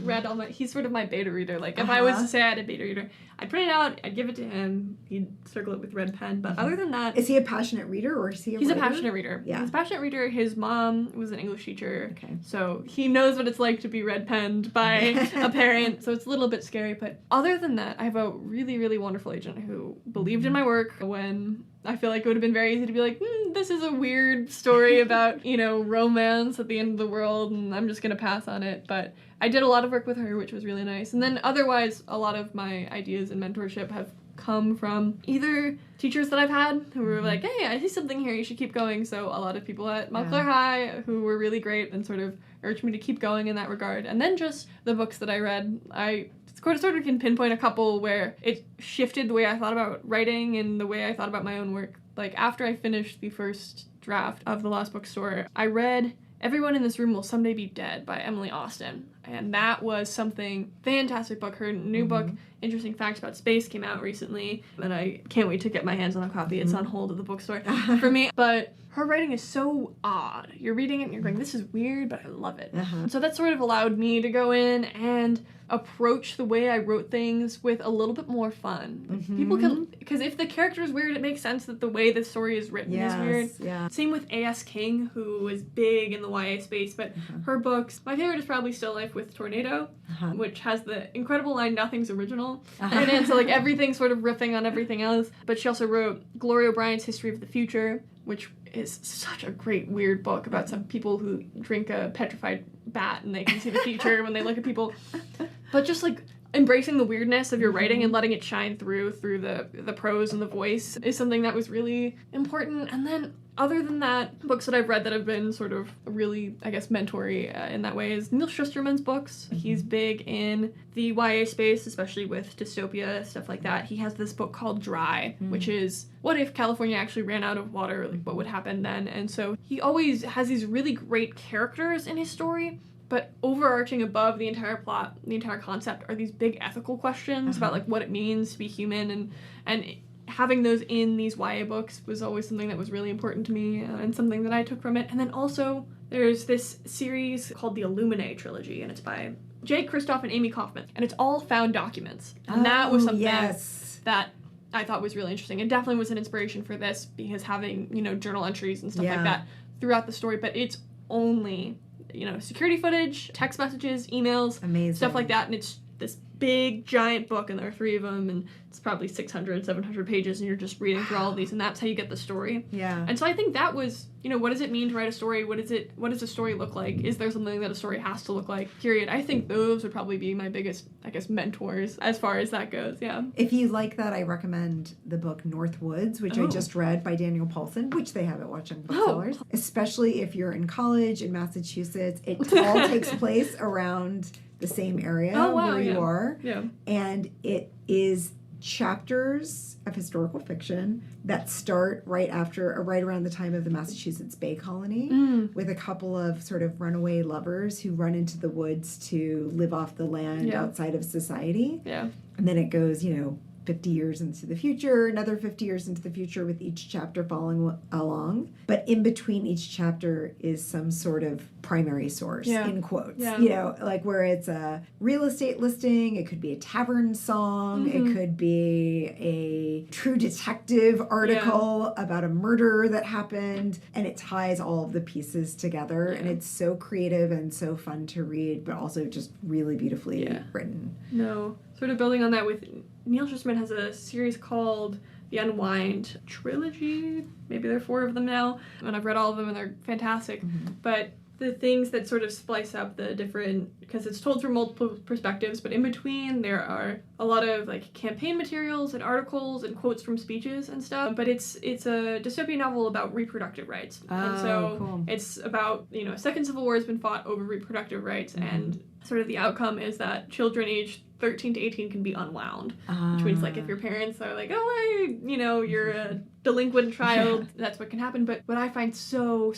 Speaker 5: read all he's sort of my beta reader. Like, if I was to say I had a beta reader, I'd print it out, I'd give it to him, he'd circle it with red pen, but other than that...
Speaker 4: Is he a passionate reader, or is he a
Speaker 5: He's
Speaker 4: writer?
Speaker 5: A passionate reader.
Speaker 4: Yeah.
Speaker 5: He's a passionate reader. His mom was an English teacher, so he knows what it's like to be red-penned by a parent, so it's a little bit scary, but other than that, I have a really, really wonderful agent who believed in my work when... I feel like it would have been very easy to be like, this is a weird story about, romance at the end of the world, and I'm just going to pass on it. But I did a lot of work with her, which was really nice. And then otherwise, a lot of my ideas and mentorship have come from either teachers that I've had who were like, hey, I see something here, you should keep going. So a lot of people at Montclair High who were really great and sort of urged me to keep going in that regard. And then just the books that I read, I sort of can pinpoint a couple where it shifted the way I thought about writing and the way I thought about my own work. Like, after I finished the first draft of The Lost Bookstore, I read Everyone in This Room Will Someday Be Dead by Emily Austen. And that was something, fantastic book. Her new book, Interesting Facts About Space, came out recently. And I can't wait to get my hands on a copy. It's on hold at the bookstore for me. But her writing is so odd. You're reading it and you're going, this is weird, but I love it. So that sort of allowed me to go in and approach the way I wrote things with a little bit more fun. People can, because if the character is weird, it makes sense that the way the story is written is weird. Same with A.S. King, who is big in the YA space, but her books, my favorite is probably Still Life with Tornado, which has the incredible line, nothing's original. And so, like, everything's sort of riffing on everything else. But she also wrote Gloria O'Brien's History of the Future, which is such a great, weird book about some people who drink a petrified bat and they can see the future when they look at people. But just, like, embracing the weirdness of your writing and letting it shine through the prose and the voice is something that was really important. And then, other than that, books that I've read that have been sort of really, I guess, mentory in that way is Neil Shusterman's books. He's big in the YA space, especially with dystopia, stuff like that. He has this book called Dry, which is, what if California actually ran out of water? Like, what would happen then? And so he always has these really great characters in his story, but overarching above the entire plot, the entire concept, are these big ethical questions about, like, what it means to be human, and having those in these YA books was always something that was really important to me, and something that I took from it. And then also, there's this series called the Illuminae trilogy, and it's by Jake Kristoff and Amy Kaufman, and it's all found documents. And that was something that I thought was really interesting. It definitely was an inspiration for this, because having, journal entries and stuff like that throughout the story, but it's only, security footage, text messages, emails, stuff like that, and it's this big, giant book, and there are 3 of them, and it's probably 600, 700 pages, and you're just reading through all of these, and that's how you get the story.
Speaker 4: Yeah.
Speaker 5: And so I think that was, what does it mean to write a story? What does a story look like? Is there something that a story has to look like? Period. I think those would probably be my biggest, mentors as far as that goes. Yeah.
Speaker 4: If you like that, I recommend the book North Woods, which I just read by Daniel Paulson, which they have at Watchung Booksellers. Especially if you're in college in Massachusetts, it all takes place around the same area where you are.
Speaker 5: Yeah.
Speaker 4: And it is chapters of historical fiction that start right around the time of the Massachusetts Bay Colony, with a couple of sort of runaway lovers who run into the woods to live off the land outside of society.
Speaker 5: Yeah.
Speaker 4: And then it goes, 50 years into the future, another 50 years into the future, with each chapter following along. But in between each chapter is some sort of primary source, in quotes.
Speaker 5: Yeah.
Speaker 4: Like where it's a real estate listing, it could be a tavern song, it could be a true detective article about a murder that happened, and it ties all of the pieces together. And it's so creative and so fun to read, but also just really beautifully written.
Speaker 5: No. Sort of building on that, with Neil Schusterman has a series called The Unwind Trilogy. Maybe there are 4 of them now, and I've read all of them, and they're fantastic. But the things that sort of splice up the different, because it's told through multiple perspectives, but in between there are a lot of like campaign materials and articles and quotes from speeches and stuff. But it's a dystopian novel about reproductive rights. And so it's about, a second civil war has been fought over reproductive rights, and sort of the outcome is that children aged 13 to 18 can be unwound, which means like if your parents are like, you're a delinquent child, that's what can happen. But what I find so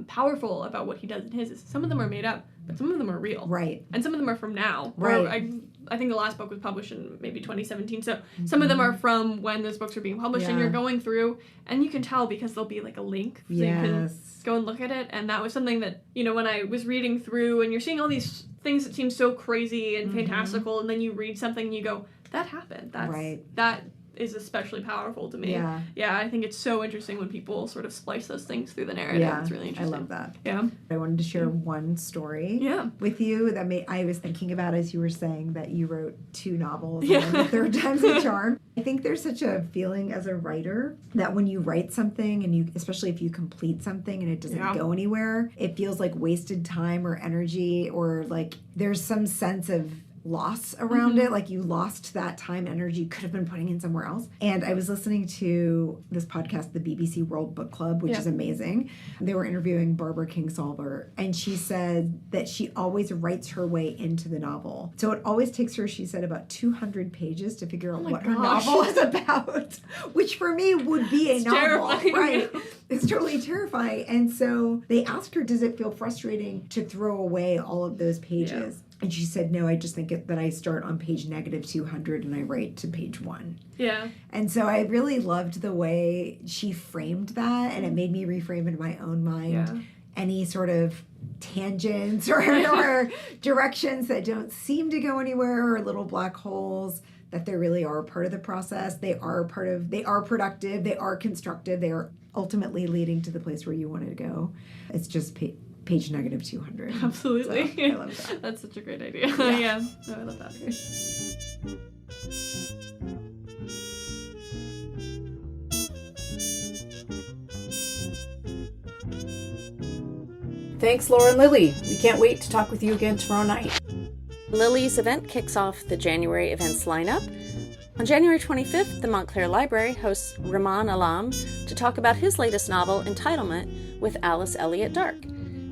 Speaker 5: powerful about what he does in his is some of them are made up, but some of them are real.
Speaker 4: Right.
Speaker 5: And some of them are from now.
Speaker 4: Right.
Speaker 5: I think the last book was published in maybe 2017, so some of them are from when those books are being published, and you're going through, and you can tell because there'll be like a link, so you can go and look at it. And that was something that, when I was reading through, and you're seeing all these things that seem so crazy and fantastical, and then you read something and you go, that happened. That is especially powerful to me. Yeah, I think it's so interesting when people sort of splice those things through the narrative.
Speaker 4: Yeah,
Speaker 5: it's really interesting.
Speaker 4: I love that.
Speaker 5: Yeah.
Speaker 4: I wanted to share one story with you that I was thinking about as you were saying that you wrote 2 novels and then the third time's a charm. I think there's such a feeling as a writer that when you write something, and especially if you complete something and it doesn't go anywhere, it feels like wasted time or energy, or like there's some sense of loss around it, like you lost that time, energy you could have been putting in somewhere else. And I was listening to this podcast, the BBC World Book Club, which is amazing. They were interviewing Barbara Kingsolver, and she said that she always writes her way into the novel. So it always takes her, she said, about 200 pages to figure out what her novel is about, which for me would be a novel,
Speaker 5: terrifying.
Speaker 4: Right? It's totally terrifying. And so they asked her, does it feel frustrating to throw away all of those pages? Yeah. And she said, no, I just think that I start on page -200 and I write to page 1.
Speaker 5: Yeah.
Speaker 4: And so I really loved the way she framed that, and it made me reframe in my own mind any sort of tangents or directions that don't seem to go anywhere, or little black holes, that they really are part of the process. They are productive, they are constructive, they are ultimately leading to the place where you wanted to go. It's just page -200.
Speaker 5: Absolutely.
Speaker 4: So, I love that.
Speaker 5: That's such a great idea. Yeah. No, I love that.
Speaker 2: Thanks, Laura and Lily. We can't wait to talk with you again tomorrow night.
Speaker 1: Lily's event kicks off the January events lineup. On January 25th, the Montclair Library hosts Rahman Alam to talk about his latest novel, Entitlement, with Alice Elliott Dark.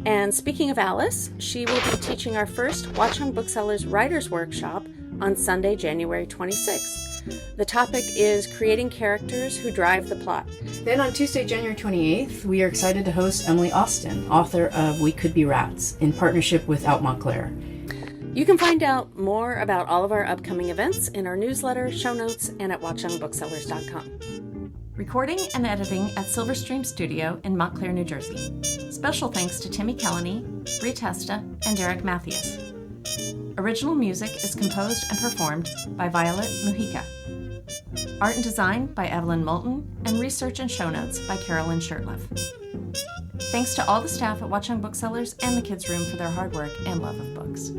Speaker 1: And speaking of Alice, she will be teaching our first Watchung Booksellers Writers Workshop on Sunday, January 26th. The topic is creating characters who drive the plot.
Speaker 2: Then on Tuesday, January 28th, we are excited to host Emily Austin, author of We Could Be Rats, in partnership with Out Montclair.
Speaker 1: You can find out more about all of our upcoming events in our newsletter, show notes, and at watchungbooksellers.com.
Speaker 3: Recording and editing at Silverstream Studio in Montclair, New Jersey. Special thanks to Timmy Kelleney, Bree Testa, and Derek Matthews. Original music is composed and performed by Violet Mujica. Art and design by Evelyn Moulton, and research and show notes by Caroline Shurtleff. Thanks to all the staff at Watchung Booksellers and the Kids Room for their hard work and love of books.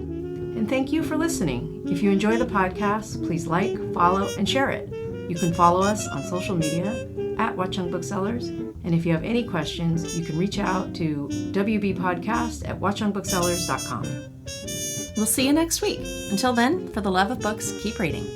Speaker 2: And thank you for listening. If you enjoy the podcast, please like, follow, and share it. You can follow us on social media at Watchung Booksellers. And if you have any questions, you can reach out to wbpodcast@watchungbooksellers.com.
Speaker 3: We'll see you next week. Until then, for the love of books, keep reading.